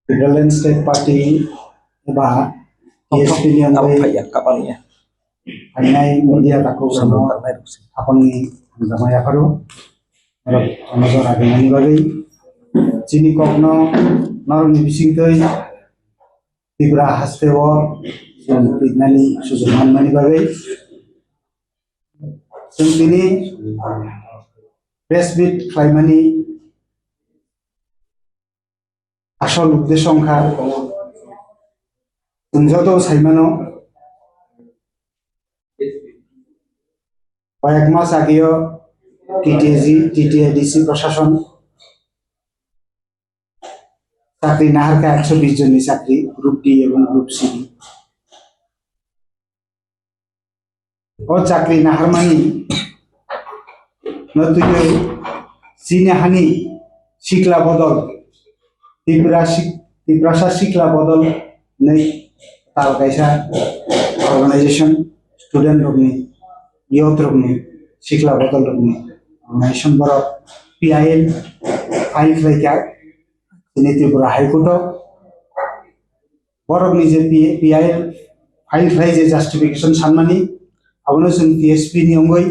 Netherlands State Party ba PSP ni ang ay media tako sama apang ni gamaya karo arab amazon agi mani bagai chini kokno narni bisingtoi tibra hastewo nani sujuman mani bagai sentini press bit klaimani আসল উদ্দেশ্য সংখ্যা যত সাইমানো কয়েক মাস আগেও টিটিআইডিসি প্রশাসন চাকরি না হারকা 120 জনের চাকরি গ্রুপ ডি এবং গ্রুপ সি ও চাকরি না হার মানি নতুন চীনে হানি শিকলা বদল Tibrasa Sikla Bodol Nei Tal Kaisa Organization Student Rogni Youth Rogni Sikla Bodol Rogni Organization Boro PIL File Flaika Ini Tripura High Court Borogni je PIL File Flai je Justification Sanmani Abono Sun PSP ni Ongoi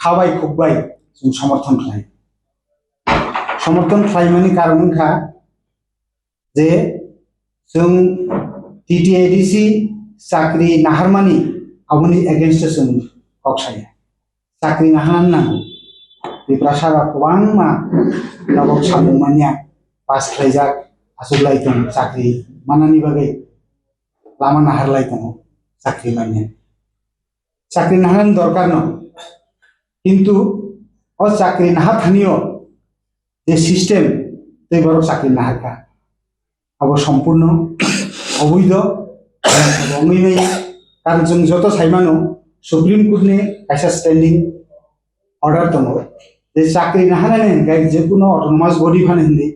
Khawai Khubbai Sun Samarthon Khlai Samarthon Khlai Mani Karon Kha যে जों টিটিআইডিসি চাকরি নাহারমানি আবনি against जों কক্সায়া চাকরি নাহান নাंगौ বিপ্রাসারা गोबांमा दाबक सामुमानिया पास खालायजाक आसुलायदों चाकरि मानानि बागै लामा नाहारलायदों चाकरि माने चाकरि नाहारनि दरकार न किन्तु अ चाकरि नाहाथानियो जे सिस्टेम दै बरक चाकरि नाहारका अब सम्पूर्ण अवैध अमैनै कारण जों जत साइमानो सुप्रीम कोर्ट ने कायसा स्टैंडिंग अर्डर दङ जे चाकरि नाहानानै गाय जेकुनो अटोनोमास बडी फाने हिंदी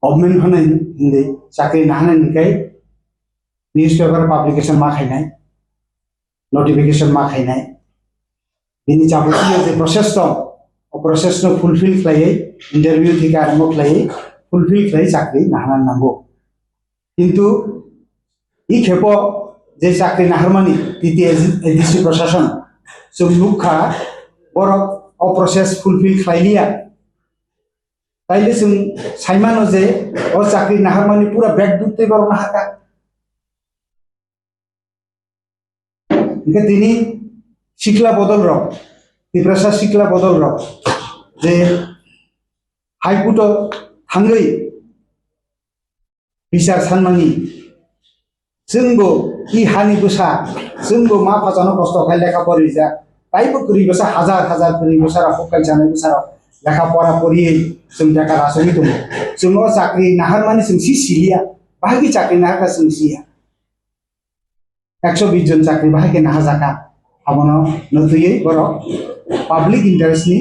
गभर्नमेंट फाने हिंदी चाकरि नाहानानै गाय न्यूज़पेपर पब्लिकेशन मा खायनाय नोटिफिकेशन मा खायनाय बिनि जाबतीय जे प्रोसेस दं अ प्रोसेस नो फुलफिल खालायै इंटरव्यू थि आरम्भ खालायै फुलफिल खालायै चाकरि नाहानानै नांगौ किन्तु इ खेपो जे चाकरि नाहारमानि टिटिआइडिसि प्रशासन जों लुखा बरक अ प्रोसेस फुलफिल खालायलिया ताइले जों साइमानो जे अ चाकरि नाहारमानि पूरा बेकदुत दै बरक नाहाका इनके दिनी शिकला बदल रक तिब्रासा शिकला बदल रक जे हाइकोर्ट थांगै बिचार सानमानि जोंबो इ हानि बोसा जोंबो मा फाजानो कष्ट खाय लेखा फरायजा बायबो करि बोसा हजार हजार करि बोसा हकाय जानाय बोसा लेखा परा परियै जों लेखा रासनि दङ जों चाकरि नाहारमानि जों सिलिया बाहागि चाकरि नाहारका जों सिया 120 जन चाकरि बाहागि नाहाजाका आबनो नतुयै बर पाब्लिक इन्टारेस्टनि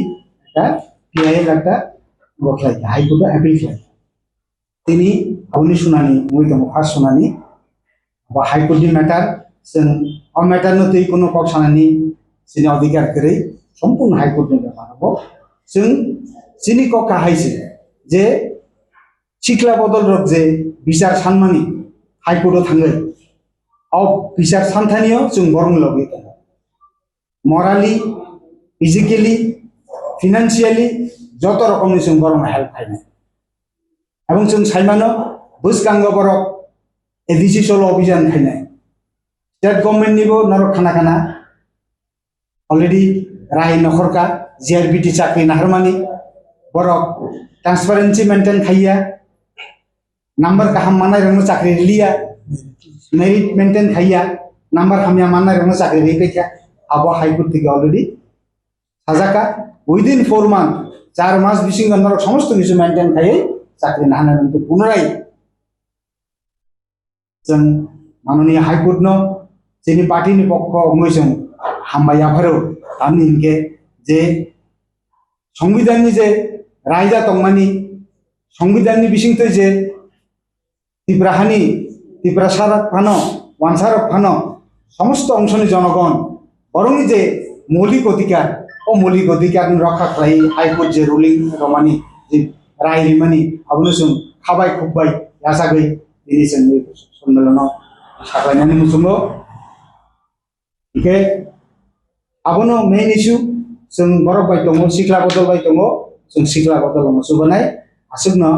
दा पिआइएल একটা बखलाय हाइकोर्ट एपिल खालाय তিনি आउनि सुनानि मुइ दङ फार्स्ट सुनानि बा हाइकोर्ट नि मैटर जों अ मैटर नतुयै कोनो कक सानानि सिनि अधिकार करै सम्पूर्ण हाइकोर्ट नि बाराबो जों सिनि कक काहायसे जे शिखला बदल रक जे बिचार सानमानि हाइकोर्ट थाङै अ बिचार सानथानियो जों बरं लगै दङ मराली फिजिकली फाइनान्शियली যত রকমনি जों बरं हेल्प खायनाय এবং जों साइमानो बुसगांग बरक एडिसि सल अभियान खायनाय स्टेट गभर्नमेंट निबो नरक खाना खाना अलरेडी राय नखरका जीआरबीटी चाकरि नाहारमानि बरक ट्रांसपेरेंसी मेंटेन खाइया नंबर का हम मानाय रंग चाकरि लिया मेरिट मेंटेन खाइया नंबर हमिया मानाय रंग चाकरि रिपेखा अब हाइकोर्ट থেকে অলরেডি সাজাকা উইদিন 4 মান্থ 4 মাস বিশিং নরক সমস্ত কিছু মেইনটেইন খাইয়ে চাকরি নাহানাनै তো পুনরায় जों माननीय हाइकोर्ट नो जोंनि पार्टीनि पक्ष जों हामबाय आभारो आंनि इनके जे संविधाननि जे रायजा दंमानि संविधाननि बिसिंथै जे तिब्राहानि तिब्रासारक फानो वानसारक फानो समस्त अंशनि जनगण बरंनि जे मौलिक अधिकार ओ मौलिक अधिकार रक्षा खालाय हाइकोर्ट जे रुलिं रमानि जे राय रिमानि आबनो जों खाबाय खुबबाय यासागै ini जोंनि सम्मेलनाव सावरायनानै मुसुंबो इखे आबोनो मेन इशू जों बरफ बाय दङ सिख्ला बदल बाय दङ जों सिख्ला बदल मुसुबनाय आसुगनो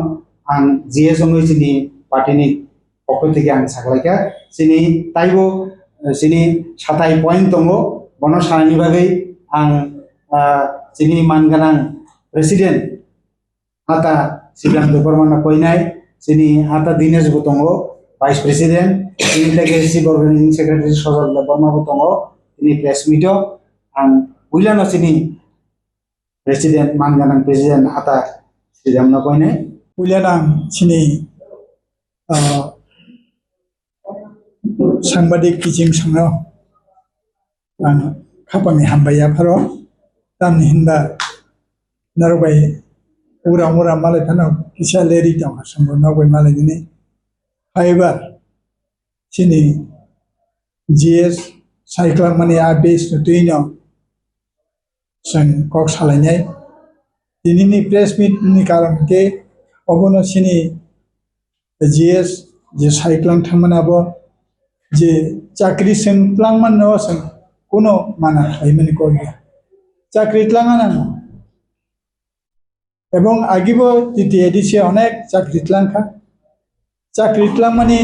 आं जिएस ओंगै जोंनि पार्टीनि पक्ष থেকে आं साग्लायखा जोंनि ताइबो जोंनि 27 पॉइंट दङ बनो सानायनि बागै आं जोंनि मानगोनां प्रेसिडेन्ट आता सिद्धांत बर्मन कइनाय जोंनि आता दिनेश बो दङ भाइस प्रेसिडेन्ट जोंनि लेगेसि अर्गानाइजिं सेक्रेटारि सजल बर्मा बो दङ जोंनि प्रेस मिटआव आं उइलानो जोंनि प्रेसिडेन्ट मानगोनां प्रेसिडेन्ट आता सिद्धांत कइनाय उइलानो सिनि सांबादिक किचिं संनो आं खापानि हामबाया फारो दामनि हिनबा नरबाय उरा मालाय थानो किसा लेरि दं हासंबो नरबाय मालाय दिनै फाइबार सिनि जीएस साइक्ला माने आ बेस नुतुइनो जों कक सालायनाय दिनैनि प्रेस मिट नि कारण के अबनो सिनि जीएस जे साइक्लां थांमोनाबो जे चाकरी सेंप्लां मानो जों कोनो माना खालामनो गया चाकरी tlangana এবং আগিবো টিটিএডিসি অনেক চাকরি tlangखा চাকরি tlang माने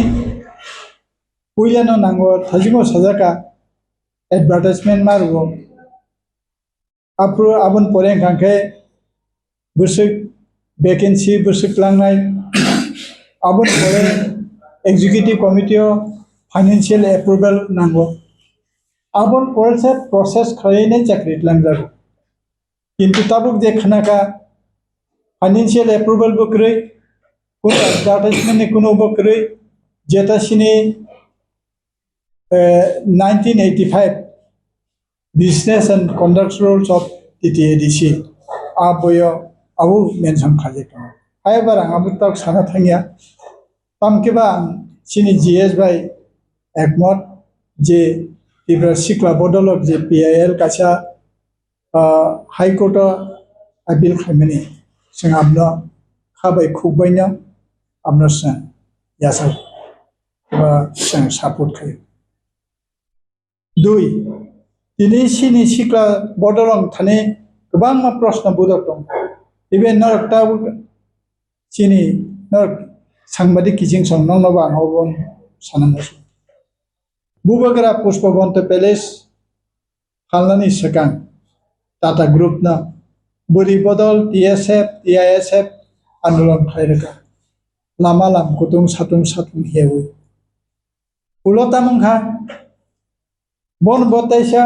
उइलानो नांगो थाजिमो साजाका एडभार्टाइजमेंट मारगो आप्रो आबन परें खांखे बुसुक वैकेंसी बुसुक लांनाय आबन परें एग्जीक्यूटिव कमिटी फाइनेंशियल अप्रूवल नांगो आबन परें से प्रोसेस खालायने चाकरी tlang जागो किंतु ताबुक जे खनाका फाइनेंशियल अप्रूवल बकरै कुन एडभार्टाइजमेंट ने कुनो बकरै जेता सिनी 1985 Business and Conduct Rules of TTADC आबोयो आबु मेंशन खाजेका हायबार आबु तक साना थांगिया तामकेबा सिनी जीएस बाय एकमत जे तिब्रा सिक्ला बदलक जे पीआईएल कासा हाई कोर्ट आपिल खालामनि जों आबनो खाबाय खुबायनो आबनो जों यासा जों सापर्ट खायो दुई दिनै सिनि सिक्ला बदलम थाने गोबां मा प्रश्न बुदक दं इबे नरकता सिनि नरक सांबादिक किजिं सं नंनबा आंबोन साननास बुबगरा पुष्पबन्त पैलेस खालनानि सकां टाटा ग्रुप ना बुरी बदल टीएसएफ टीआईएसएफ आंदोलन खायरका लामा लाम कुतुं सातुं हेवै उलता मंखा बन बताइसा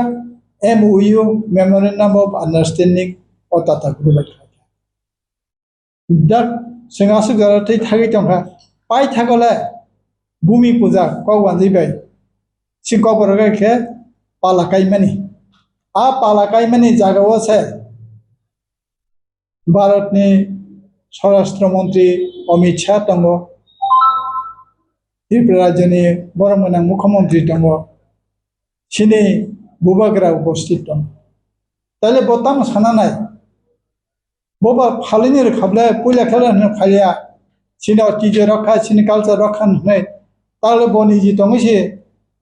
MOU मेमोरेंडम ऑफ अंडरस्टैंडिंग और टाटा ग्रुप दा सिंगासु गरथै थागै दंखा पाइ थागले भूमि पूजा कौवानजिबाय सिंको बरगाखे पालाकाइमानि आ पालाकाइमानि जागाव से भारतनि स्वराष्ट्र मंत्री अमित शाह दङ त्रिपुरा राज्यनि बरमोनां मुख्यमंत्री दङ सिनि बुबाग्रा उपस्थित दं ताले बोताम सानानाय बोबा फालिनि रखाबले पुइला खेलानो फालिया सिनि अतिजे रखा सिनि कल्चर रखा नै ताले बनि जि दङसे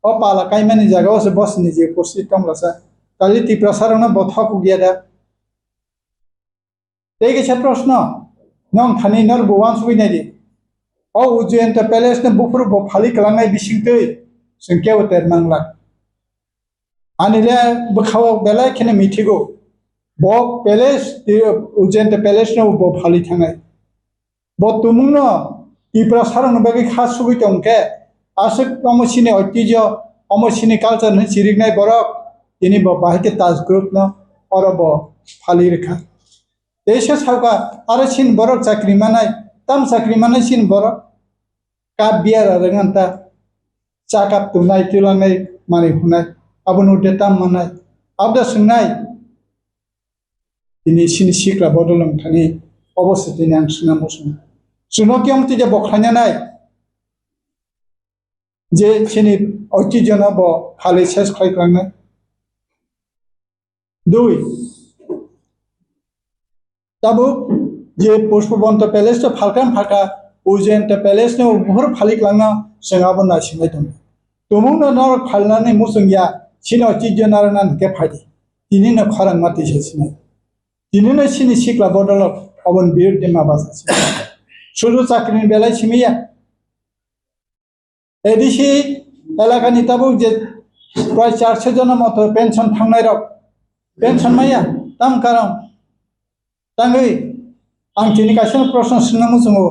अ पाला काइमानि जागाव से बसनि जे उपस्थित दंलासा ताले त्रिपुरा सारना बथाकु गया दा देखे प्रश्न नों थानि नर बवान सुबिनायदि अ उज्जैन पैलेस ने बुफुर ब फालि कलांनाय बिसिंतै संख्या उतर मांगला आनिले बखाव बेलाय खेने मिथिगौ ब पैलेस उज्जैन पैलेस ने ब फालि थांनाय ब तुमुंनो त्रिपुरा सारनो बागै खास सुबि दंके आसक अमसिनि ऐतिह्य अमसिनि कल्चर ने सिरिगनाय बरक दिनै ब बाहायके ताज ग्रुप न अरब फालि रेखा देशा सावका आरो सिन बरक चाकरी मानाय ताम चाकरी मानाय सिन बरक का बियार रंगanta चाकाप तुनाय तिलांनाय माने हुनाय आबनो डेटा मानाय आबदा सोंनाय दिनै सिन सिक्ला बदलम थानि अबस्थितिनि आं सोंनांगौ सुनकियम तिजे बखायनाय जे सिनि ऐतिह्यन ब खालि सेस खायख्लांनाय दुई ताबो जे पुष्पबन्त पैलेस तो फालकान फाका उजेंट पैलेस ने बुफुर फालिक लांगा जोंहाबो नायसिंबाय दं तुमुंनो नर फालिनानै मुसुंगिया सिनाव चिजनारनान के फायदि दिनैनो खरां मातिसे सिनाय दिनैनो सिनि सिख्ला बदलक अबन बिर दिमा बासासि सुरु चाकरिनि बेलाय सिमिया एडिसि एलाकानि ताबुक जे प्राय 400 जन मत पेंशन थांनाय रक पेंशन माया ताम कारम तांगै आं तिनि गासिनो प्रश्न सोंनांगौ जोङो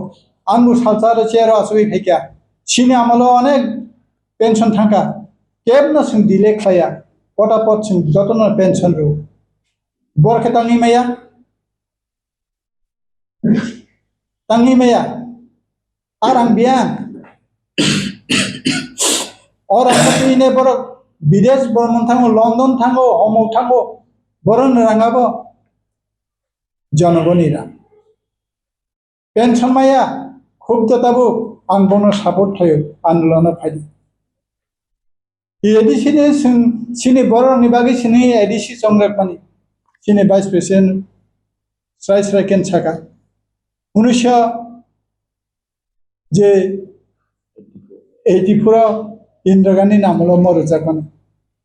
आंबो सालसार चेयार आसुइ फैया सिनि आमलो अनेक पेंशन थांखा केबनो जों दिले खाया पटापट जों जतन पेंशन रो बरखे तांनि माया आर आं बिया और आंने बर विदेश भ्रमण थांगो लंडन थांगो अमुक थांगो बरन राङाबो जनगणनि रां पेंशन माया खूब जताबो आं बनो सापर्ट थायो आन्दोलन फायदि एडिसिनि सिनि बरनि बागै सिनि एडिसि संरक्षणी सिनि वाइस प्रेसिडेंट स्राय स्राय केनसाका 1900 जे 84 इंदिरा गांधी नामल मरुजागन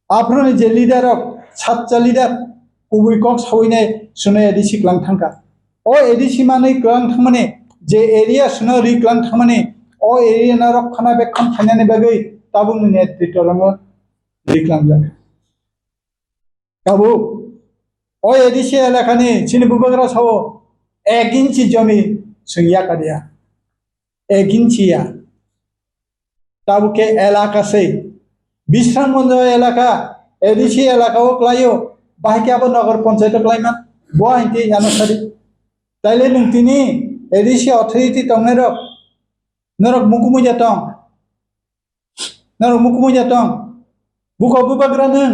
आफ्रोनि जे लीडर सातजा लीडर उबै कक सावैनाय सुनाय एडिसि क्लां थांका ओ एडिसि मानै क्लां थांमाने जे एरिया सुनो रि क्लां थांमाने ओ एरिया ना रखना बेखन थानानै बागै ताबुनि नेतृत्वरंग रि क्लां जान काबु ओ एडिसि एलाकानि सिनि बुबग्रा सावो 1 इंची जमी सुंगिया कादिया 1 इंचिया ताबु के एलाका से विश्रामगंज एलाका एडिसि एलाकाओ क्लायो बाहायकाबो नगर पंचायत क्लाइमान बहायते यानसारि ताइले नोंतिनि एडिसि अथॉरिटी तंनेरक नरक मुकुमुजा तंग बुको बुबाग्रा नों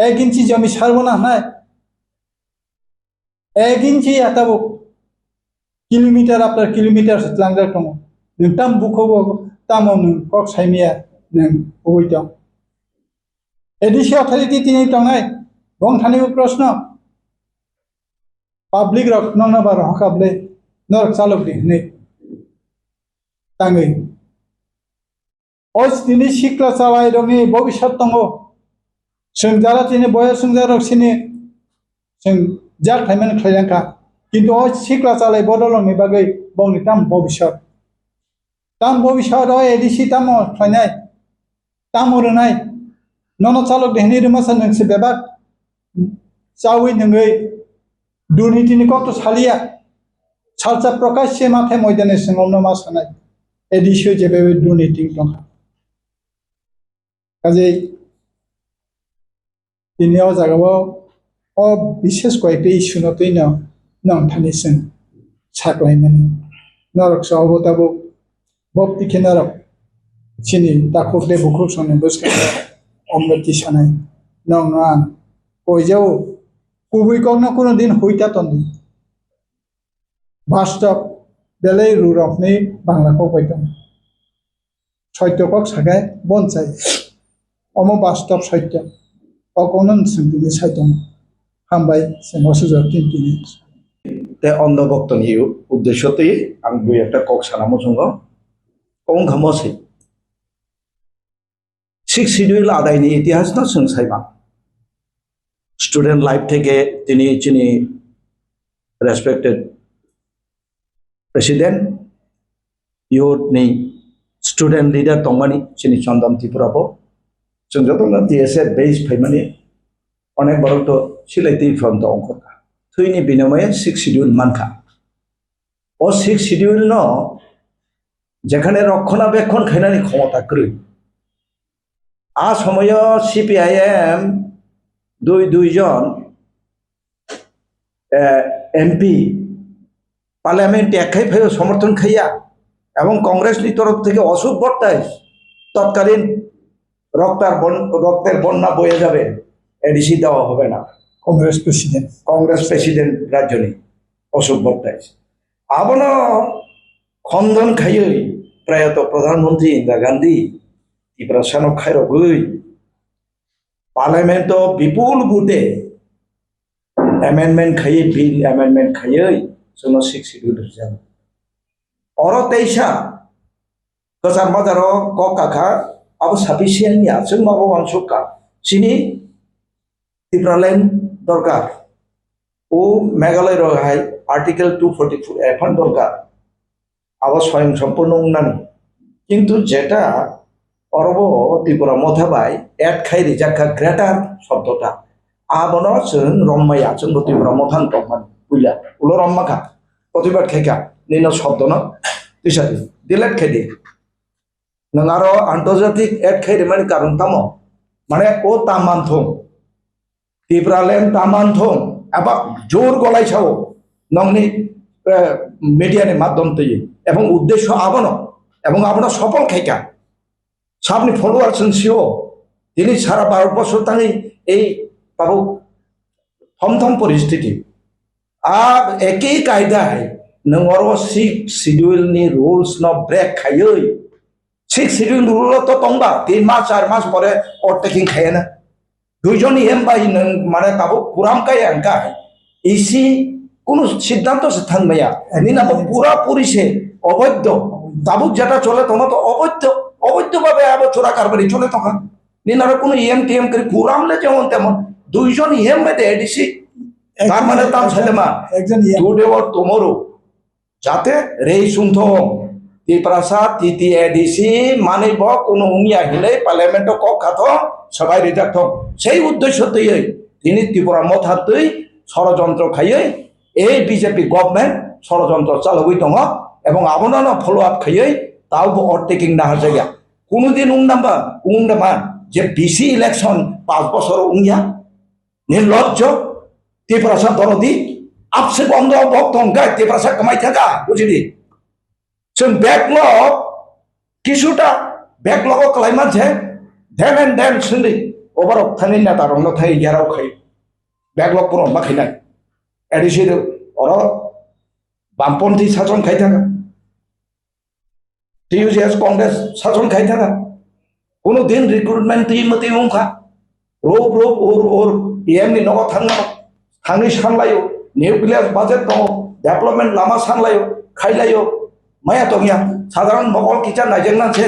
1 इंची जमी सारबोना नाय 1 इंची आताबो किलोमीटर आफ्टर किलोमीटर लांजा दङ नोंताम बुको तामो नों कक साइमिया नों उबै दं एडिसि अथॉरिटी तिनि तंनाय बं थानिबो प्रश्न पब्लिक रक नंना बार हकाबले नरक चालक दिनै ताङै ओस दिनै सिक्ला चालाय दंनि भबिष्यत दङ जों जारा तिनि बयस संजारक सिनि जों जार थाइमान खायलांखा किन्तु ओस सिक्ला चालाय बदलनि बागै बंनि ताम भबिष्यत एडिसि ताम खायनाय ताम रोनाय नन चालक देहनि रमासा नोंसे बेबाद चावै नोङै दुर्नीतिनि कत सालिया सालसा प्रकाश से माथे मैदाने सिङावनो मा सानाय एडिसि जेबे दुर्नीति दं काजै दिनै जागाव अ विशेष कयटे इस्यु नतैन नं थानिसिन साख्लायमानि नरक सावबताबो बप्ति खेनारक सिनि दाखुफले बुखुक सने बसका अमृति सानाय नं आं कयजाव कुबै कगना कोनो दिन हइता तन्दी बास्तव बेले रुरफनि बांलाखौ बायदों सत्यकक सागाय बनसाय अम बास्तव सत्य अकनन सिंदिनि सायदं हामबाय सेमसो जतिन दिनि ते अन्धभक्तनि उद्देश्यते आं दुइ একটা কক সানামো जोङो कं खामोसै 6 শিডিউল আদায়নি ইতিহাস না जों सायबा स्टूडेंट लाइफ থেকে তিনি চিনি রেসপেক্টেড প্রেসিডেন্ট ইউথनि स्टूडेंट लीडर तंमानि चिनि चंदन त्रिपुराबो जों जतन टीएसए बेस फाइमानि अनेक बरत सिलाइति फ्रन्ट अंकरका थैनि बिनिमये 6 শিডিউল मानखा ओ 6 শিডিউল न যেখানে রক্ষণাবেক্ষণ খাইনানি ক্ষমতা করি आ समय सीपीआईएम দুইজন एमपी पार्लियामेंट एकाई भाई समर्थन खाइया এবং কংগ্রেসনি তরফ থেকে অশোক ভট্টাচার্য তৎকালীন রক্তের বন্যা বয়ে যাবে এডিসি দেওয়া হবে না কংগ্রেস প্রেসিডেন্ট রাজ্যনি অশোক ভট্টাচার্য আবনো খন্দন খাইयै প্রায়ত প্রধানমন্ত্রী ইন্দিরা গান্ধী ত্রিপুরা সানক খাইরগৈ पार्लियामेंट विपुल भोटे एमेंडमेंट खाइए बिल एमेंडमेंट खाइए जोंनो 6 শিডিউল जाबाय Oro teisa Kasar Madaro Kokaka Abo sufficient ya Sung Mabo Wang Suka Sini Tipraland Dorkar ও মেঘালয় রহাই আর্টিকেল 244 এখন দরকার আবার স্বয়ং সম্পূর্ণ উন্নয়ন কিন্তু যেটা অরব ত্রিপুরা মথাবাই এট খাই রিজাকা গ্রেটার শব্দটা আবন जों রম্মাইয়া जों ত্রিপুরা মথান তখন বুইলা উলো রম্মাকা প্রতিবাদ খাইকা নিন শব্দ ন দিশারি দিলেট খাইদি নং আরো আন্তর্জাতিক এট খাই মানে কারণ তাম মানে ও তামানথং ত্রিপুরালেন তামানথং আবার জোর গলায় ছাও নংনি মিডিয়ার মাধ্যম তৈরি এবং উদ্দেশ্য আবনো এবং আবনো সফল খাইকা সামনে ফলোয়ার সিও তিনি সারা 12 বছর তাই এই বাবু থমথম পরিস্থিতি আর একই কায়দায় নর 6 শিডিউলনি রুলস ন ব্রেক খাইই 6 শিডিউল রুল তো তংবা 3 মাস 4 মাস পরে ওভারটেকিং খায় না দুইজন এমবাই মানে তাবো পুরাম কাই আঙ্কা ইসি কোন সিদ্ধান্ত সে থাকবেয়া নিনা পুরা পুরিশে অবৈধ তাবুক যেটা চলে তোমার তো অবৈধভাবে আবার চোরা কারবারি চলে তখন নিনারা কোনো টিএম করে পুরামলে যেমন তেমন দুইজন বাইতে এডিসি তার মানে তার ছেলেমা একজন টুডে ওর তোমরও যাতে রেই শুনথ ত্রিপ্রাসাদ তিতি এডিসি মানিব কোনো উমিয়া হিলে পার্লামেন্ট ক খাত সবাই রিজার্ভ হোক সেই উদ্দেশ্যতেই তিনি ত্রিপুরা মথাতেই ষড়যন্ত্র খাইয়ে এই বিজেপি গভর্নমেন্ট ষড়যন্ত্র চালুই দङ এবং আবনান ফলো আপ খাইয়ে তাও ওভারটেকিং না জায়গা কোনোদিন উংনামা যে বিসি ইলেকশন 5 বছর উংয়া নির্লজ্জ ত্রিপ্রাসাদ দরদি আপসে বন্ধ ভক্ত গায় ত্রিপ্রাসাদ কামাই থাকা বুঝলি जों बैकलग কিছুটা बैकलग खालामनानैसो देन एंड देन सोंदै ओभाराव थांनि नेता रंनो थाइ याराव खाय बैकलग पुरन बाखायनाय एडिसि अर बामपन्थी शासन खाय थाका टीयूजेएस कांग्रेस शासन खाय थाका कोनो दिन रिक्रुटमेंट टीम मते मुखा रोब और एमनि नगो थांनि सानलायो निउक्लियार बाजेट दङ डेभलपमेंट लामा सानलायो खायलायो माया तो गया साधारण बगल किचन नाइजेंगना से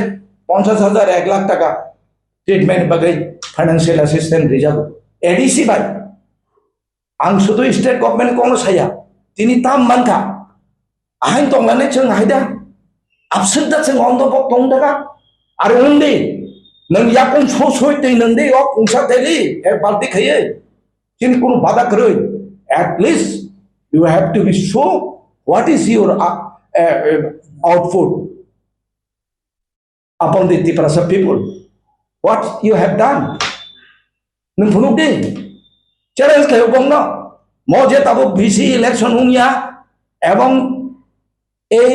50,000 1 लाख टाका ट्रिटमेंट बगै फाइनेंशियल असिस्टेंट रिजार्व एडीसी बाय आं सुदु स्टेट गवर्नमेंट कोनो साया तिनी ताम मानका आहाइन तंलाने जों हायदा आपसुदा जों अंद बक दं दागा आरो उन्दै नों याकुं सय दै नोंदै अ कुंसा देलि एक बाल्टी खायो किन कोनो बादा करै at least you have to be show what is your output upon the Tiprasa people. What you have done? Nung phunuk di challenge kayo bong no moje tabo BC election ungya ebong ei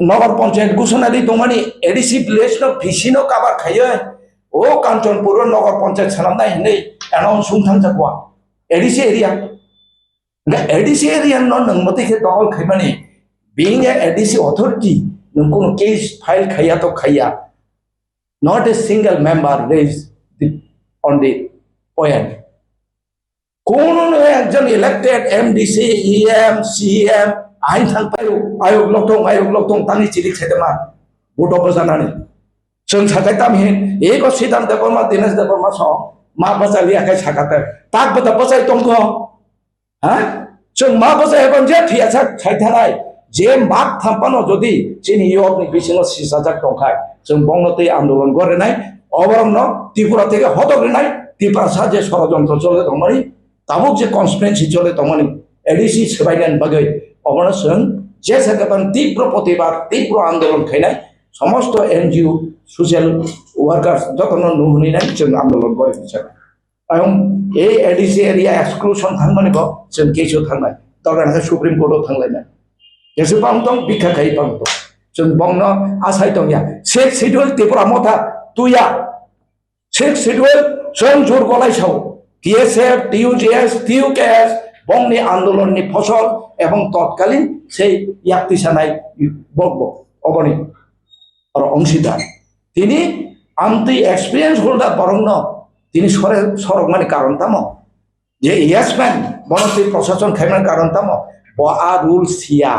nagar panchayat ঘোষণাদি তোমানি ADC village no BC no kabar khayo o Kanchanpur nagar panchayat সালামনা hinei announce sungthang jakwa ADC area na ADC area no nang mate ke dogol khaimani being a ADC authority, no case file khaya to khaya. Not a single member raised on the point. Kono ekjon elected MDC, EM, CM, ain thang payo, ayok loktong tani chilik sedema, vote opposite. Sung sakai tam hin, eko sidam deporma dinas deporma so, ma basali akai sakate, tak bata basai tongko, ha? Sung ma basai ebon je thiasa khai thalai. যে মাক থাম্পানো যদি চিনি ইয়পনি বিছিনো 60,000 টাকায় जों বংনতে আন্দোলন করে নাই অবরণ্য ত্রিপুরা থেকে হতগ্রে নাই ত্রিপুরা যে ষড়যন্ত্র চলে তমনি তাবুক যে কনস্পিরেন্সি চলে তমনি এডিসি সেবাইলেন বাগে অবনসন যে সেকেবান তীব্র প্রতিবাদ তীব্র আন্দোলন খাইনাই সমস্ত এনজিও সোশ্যাল ওয়ার্কার্স যত নুহনি নাই जों আন্দোলন করে দিছেন এবং এই এডিসি এরিয়া এক্সক্লুশন থাংমানি जों কেসও থাংনাই দরকার সুপ্রিম কোর্টও থাংলাই না जेसेबां दं बिखा खायबां दं जों बंनो आसाय दं या 6 शिड्यूल त्रिपुरा मथा तुया 6 शिड्यूल जों जोर गलाय साव टीएसएफ टीयूजेएस टीयूकेएस बंनि आंदोलननि फसल एवं तत्कालीन সেই ইয়াক্তিসানাই বকব অবনি আর অংশীদার তিনি আন্তি এক্সপেরিয়েন্স হোল্ডার বরং তিনি সরক মানে কারণ তাম যে ইয়েসম্যান বনতি প্রশাসন খাইমার কারণ তাম বআ রুল সিয়া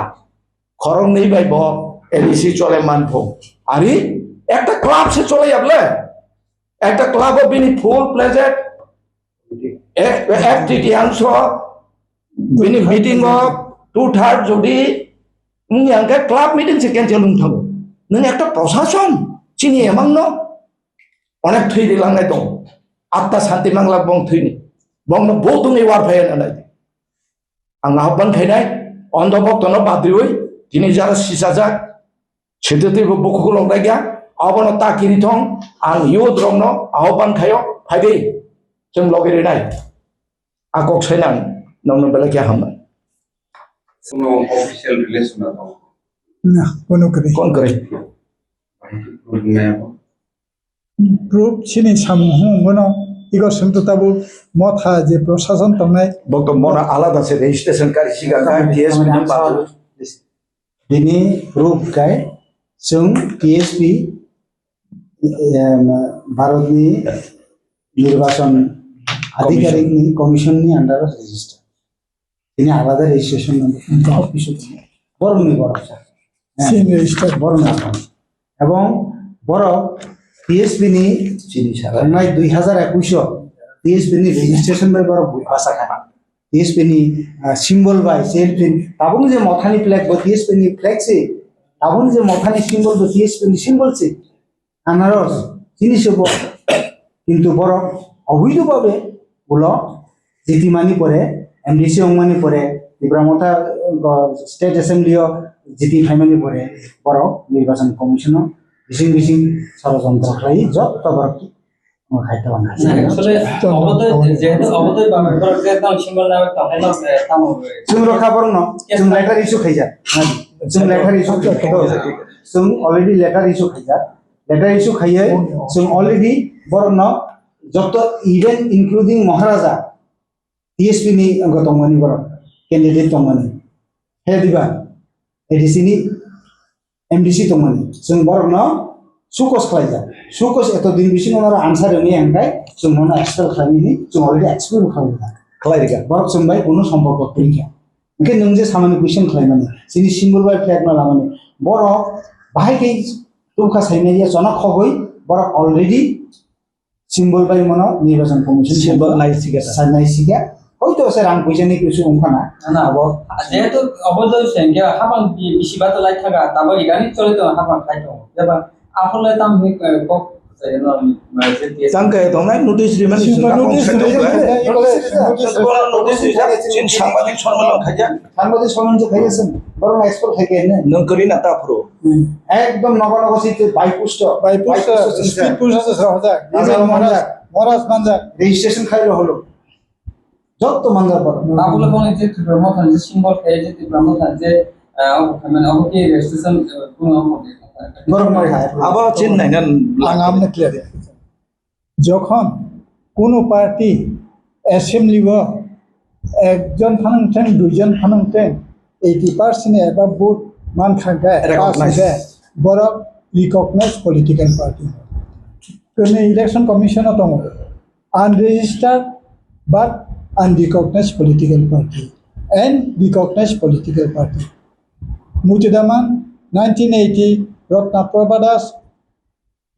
খরং নেই ভাই ব এডিসি চলে মানফো আরে একটা ক্লাব সে চলে যাবলে একটা ক্লাব বিনি ফুল প্লেজেড এক তৃতীয়াংশ বিনি মিটিং টু থার্ড যদি মুংয়াংকে ক্লাব মিটিং সে ক্যান্সেল লুংথাবো নों একটা প্রশাসন চিনি এমন ন অনেক থৈরি লাংনাই দं আত্মা শান্তি মাংলা বং থৈনি বং বৌদুং এওয়ার ফাই নালাই आं आह्वान खायनाय अन्धभक्तनो बाद्रिवै दिनै जारा सिसाजाक सेतेतेबो बखुगुलं रायगा आबनो ताकिरि थं आं युथ रंनो आह्वान खायो फाइबे जों लगेरिनाय आकक सायनां नंनो बेला क्या हामना কোনো অফিসিয়াল রিলেশন আছে না কোনো করে कौन करे গ্রুপ চিনি সামুহ মনো ইগো সন্ততাবু মথা যে প্রশাসন তংনাই बक्तो मोना आलादा से रेजिस्ट्रेशन कारी सिगा का टीएस बिनि बाद्रु बिनि प्रुफ गाय जों टीएसपी भारतनि निर्वाचन आधिकारिकनि कमिशननि आन्डाराव रेजिस्टार बिनि आलादा रेजिस्ट्रेशन नम्बर अफिसियेल बरंनि बरं সিন রেজিস্টার बरं এবং বড় টিএসপিনি चिनी सारा थांनाय 2021 টিএসপিनि रेजिस्ट्रेशन बाय बरं भाषा खाना টিএসপিनि सिम्बल बाय सेलफिन ताबुन जे मथानि फ्लैग बो টিএসপিनि फ्लैग से ताबुन जे मथानि सिम्बल बो টিএসপিनि सिम्बल से आनारस जिनिसबो किन्तु बरं अबैधभावे बोलो जितिमानि परे एमडीसी अंगमानि परे त्रिपुरामथा स्टेट असेम्बलियाव जिति फाइमानि परे बरं निर्वाचन कमिशनो बिसिं बिसिं षড়যন্ত্র खालाय जत्त बरं खायता बाना আসলে অবদয় যেহেতু অবদয় বা মেম্বার যে তাও সিম্বল না তাহলে না তাও जों रखा बरं न जों लेटार इशू खायजा जों लेटार इशू जों अलरेडी लेटार इशू खायजा लेटार इशू खायै जों अलरेडी बरं न जत्त इवेन इंक्लूडिंग महाराजा टीएसपी नि गतंगमानि बरं कैंडिडेट तंगमानि हे दिबा एडीसी नि एमडीसी तंगमानि जों बरं न सुकस खायजा सुकस एत दिन बिसिं उनाव आनसार होनि आंगाय जों नना एक्सपेल खालामनि जों अलरेडी एक्सपेल खालामजा खलायरिगा बरं जोंबाय कोनो सम्पर्क गैया ओंखाय नों जे सामानि कुइसन खालामनानै जोंनि सिम्बल बाय फ्लेग ना लानानै बरं बाहायकै तुमखा सायनाया जनक खबै बरं अलरेडी सिम्बल बाय मनो निर्वाचन कमिशन सिम्बल नायसिगा नायसिगा হয়তো সে রাং পয়সানি কিছু অংখানা না যেহেতু অবদয় সংখ্যা হাবাং বিশিবাত লাই থাকা তাবা ইগানি চলে তো হাবাং খাইতো এবার আসলে তাম cock Tangke dongai notice dimana sudah notice sin সাংবাদিক সম্মেলন খাইয়া সাংবাদিক সম্মেলন যে খাইছেন বরং এক্সপোর্ট থেকে এনে নকরি না তাফরো একদম নগনগসিত বাইপুষ্ট স্পিড পুলিশ সহজা মরাস মানজা রেজিস্ট্রেশন খাইলো হলো যত মানজার পর তাহলে কোন যে ব্রহ্মথান যে সিম্বল খাই যে ব্রহ্মথান যে মানে অবকি রেজিস্ট্রেশন কোন বরং নয় আবার চেন্নাই না আমনে ক্লিয়ার যখন কোনো পার্টি অ্যাসেম্বলিব একজন ফানংটেন দুইজন ফানংটেন 80% এবার ভোট মান খাগায় বড় রিকগনাইজ পলিটিক্যাল পার্টি কোনো ইলেকশন কমিশনত unregistered but unrecognized political party and recognized political party. Mujidaman 1980 Ratnaprabha Das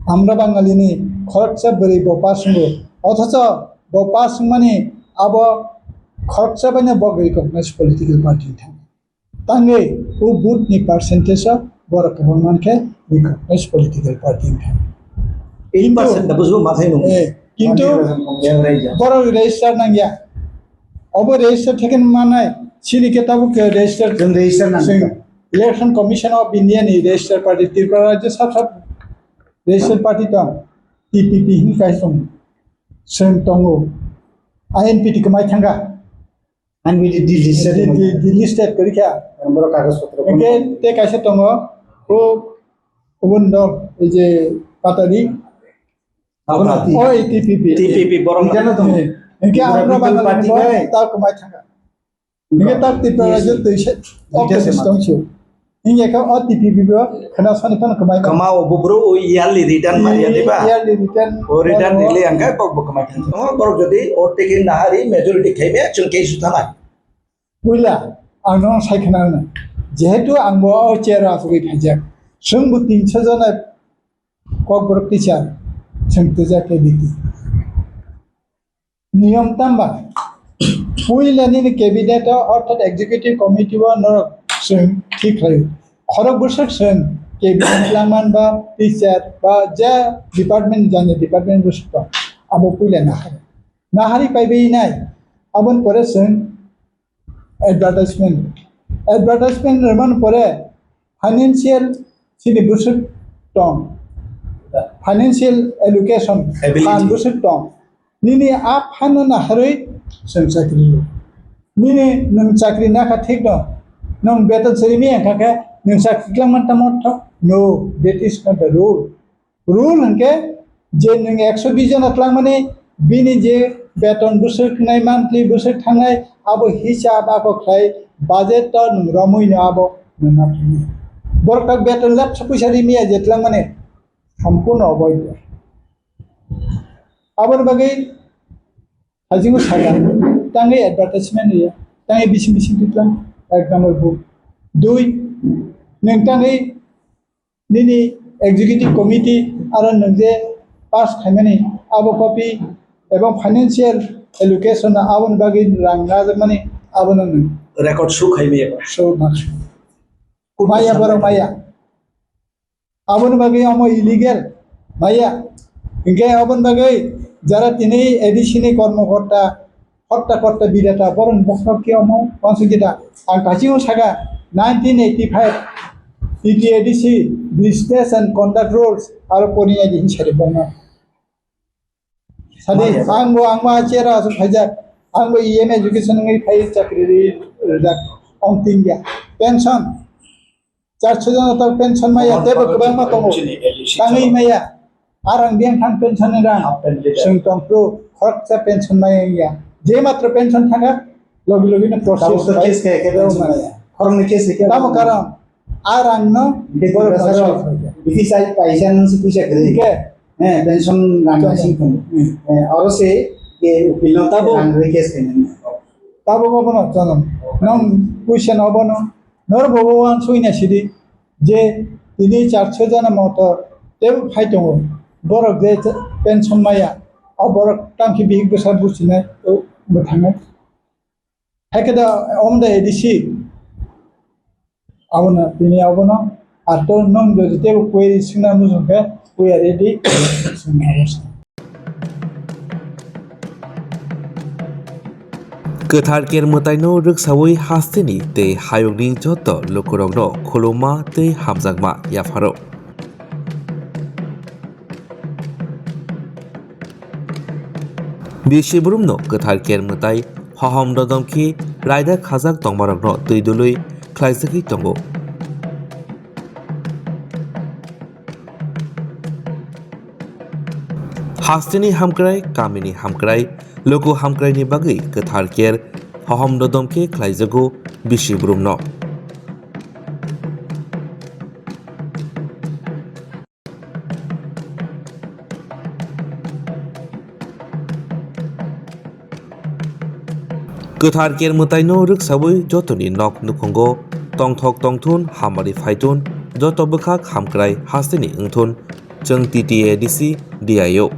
আমরা বাঙালিনি খরচা বরি বপাসঙ্গ অথচ বপাসঙ্গমানি আব খরচা বানে বগ রিকগনাইজ পলিটিক্যাল পার্টি থাকে তাঙ্গে ও বুটনি পার্সেন্টেজ বড় গভর্নমেন্টকে রিকগনাইজ পলিটিক্যাল পার্টি থাকে 8% বুঝবো মাথায় নো কিন্তু বড় রেজিস্টার নাঙ্গিয়া अब रेजिस्टर ठेकेन मानाय सिनि केताबु के रेजिस्टर जों रेजिस्टार नांगौ इलेक्शन कमिशन ऑफ इंडिया नि रेजिस्टर पार्टी त्रिपुरा राज्य सब रेजिस्टर पार्टी दं टीपीपी नि कायसं जों दङ आईएनपीटी को माय थांगा आनबिदि दिल्ली स्टेट करिखा बर कागज पत्र के ते कायसे दङ ओ गुबुन दं এই যে পাতারি ओ टीपीपी বরং জানো তুমি इनके আমরা বাঙালি তাও কমাই থাকা ইনকে তাক ত্রিপুরা রাজ্য তৈছে অফ সিস্টেম ছিল ইনকে কা অটিপিপি ব খানা সানি ফান কমাই kama obubro o yearly return mariya diba yearly return o return dile angka pok kama tan bor jodi or tekin nahari majority khaibe chung ke sutana বুইলা আনো সাইখানা না যেহেতু আংবো চেয়ার আসবে ফাইজাক जोंबो 300 जना कॉर्पोरेट टीचर जों तुजाके बिदि नियम तांबा पुइलानि कैबिनेट अर्थात एग्जीक्यूटिव कमिटी वा न जों ठीक लायो खरग बोसोर जों कैबिनेट लामान बा टीचर बा जे डिपार्टमेंट जाने डिपार्टमेंट बुस्थु आबो पुइला नाहारी पाइबे नाय आबन परे जों एडभार्टाइजमेंट रमान परे फाइनेंशियल सिनि बुसुर दं फाइनेंशियल एडुकेशन फान बुसुर दं निनि आ फान नाहारै जों साख्रि निनि नों साख्रि नाखा ठीक दं नों बेतन सरिमि अंखाके नों साख्रि क्लामन तमथ नो that is not the rule हंके जे नों 120 जना क्लामने बिनि जे बेतन बुसुर खनाय मान्थलि बुसुर थांनाय आबो हिसाब आबो खाय बाजेट त नों रमैनो आबो नोंना बरकाक बेतन लाब पैसा रिमिया जेतला माने सम्पूर्ण अवैध आबर बागै हाजिंगो सागा तांगे एडभार्टाइजमेंट होयो तांगे बिसिं दितला एक नंबर बुक दुई नोंतांगे निनि एग्जीक्यूटिव कमिटी आरो नोंजे पास खायमाने आबो कपि एवं फाइनेंशियल एलुकेशन आबन बागै रांगा माने आबन नों रेकर्ड शो खाइबे सो मास माया बर माया आबन बागै अमो इलिगेल माया इनके आबन बागै যারা তিনি এডিসিনি কর্মকর্তা হত্যাকর্তা বিরেতা বরং বক্তব্য অমো পঞ্চগীতা আর কাছিও সাগা 1985 ইটি ADC business and conduct rules আর পনিয়া দিন সারি বঙ্গা সাদি आंबो चेरा आसु फाइजा आंबो इएम एजुकेशन नङै फाइ चाकरि रिजाक अंतिंगिया पेंशन 400 जना तक पेंशन माया तेबो गोबां मा दङ ताङै माया आरां बेंक थां पेंशन रां जों तंप्रो खरचा पेंशन माया जे मात्र पेंशन थाङा लगे लगेनो তারপর তো কেস प्रोसेस কে পেনশন খরনে কেস কে तामो कारण आरां न बर बाजार बिदि साइ पैसा नंस पैसा करे के হ্যাঁ পেনশন রাংসিং কোন और से के उकिल तब रांगरे केस केन ताबो बबनो जनम नम क्वेश्चन अबनो नर भगवान सैना सिदि जे दिनै 400 जना मत तेब फाइ दङ बरक जे पेंशन माया आ बरक टांखि बिग बेसाद बुसिनाय मोथाङो हायकेदा अम द एडिसि आवना बिनि आवना आतो नम द तेब क्वेरी सिना मुजुके वी आर रेडी गोथार केरमताइनो रोगसावै हास्तेनि तै हायगनि जत लोकरंनो खुलुमा तै हामजागमा याफारो बिसिबुरुमनो गोथार केरमताइ हहम ददमखि रायदा खाजाक तंमारगनो तैदुलै ख्लाइजखि तंगो हास्तेनि हामक्राय कामिनि हामक्राय लोको हामक्रायनि बागै गोथार केर हहम ददमखि ख्लाइजगो बिसिबुरुमनो गोथार केरमताइनो रोगसावै जतनि नक नुखंगो तंथक तंथुन हामारि फाइथुन जत बखाक हामक्राय हास्तेनि ओंथुन जों टीटीएडीसी डीआईओ